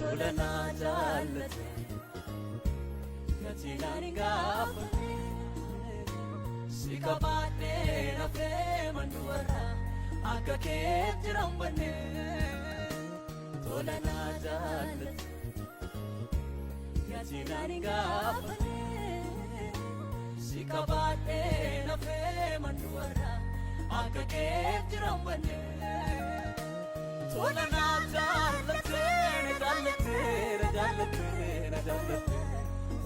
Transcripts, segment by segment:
tolana jaalate gatiin gaafate si qabaadhee nafee manduwara akka keetti jirambanne tolana jaalate gatiin gaafate si qabaadhee nafee manduwara akka keetti jirambanne tolana jaalate jaalate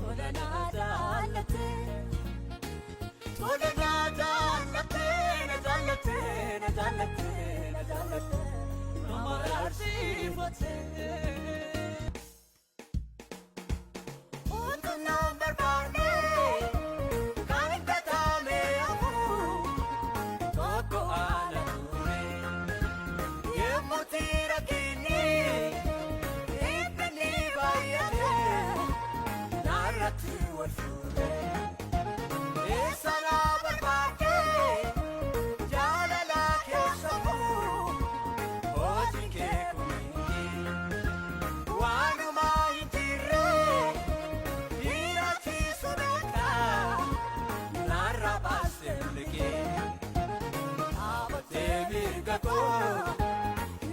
tolana jaalate tolana jaalate nama raasifate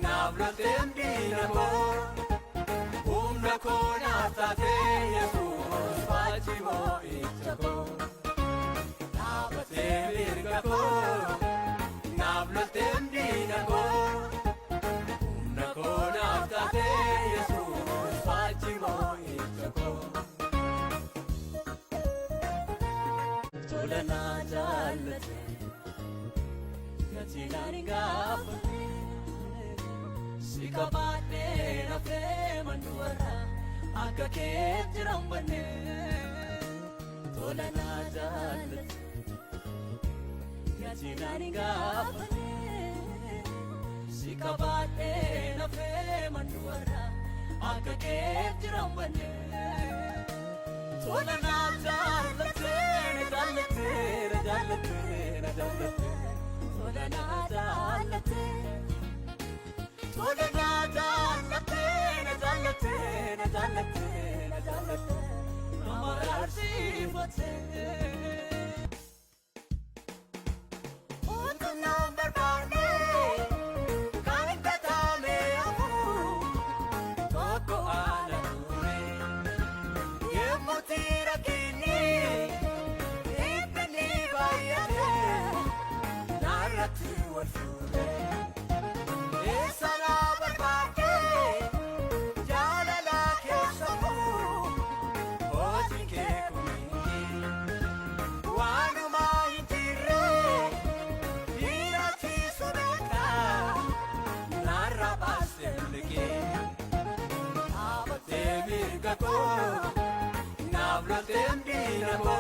Nablatemdinamo umnako natate Jesus fachimo ichako nabatemirgako nablatemdinamo umnako natate Jesus fachimo ichako tolana jaalate gatiin gaafate si qabaadhee nafee manduwara akka keetti jirambanne tolana jaalate gatiin gaafate si qabaadhee nafee manduwara akka keetti jirambanne tolana jaalate tolana jaalate tolana jaalate nama raasifate Nablatemdinamo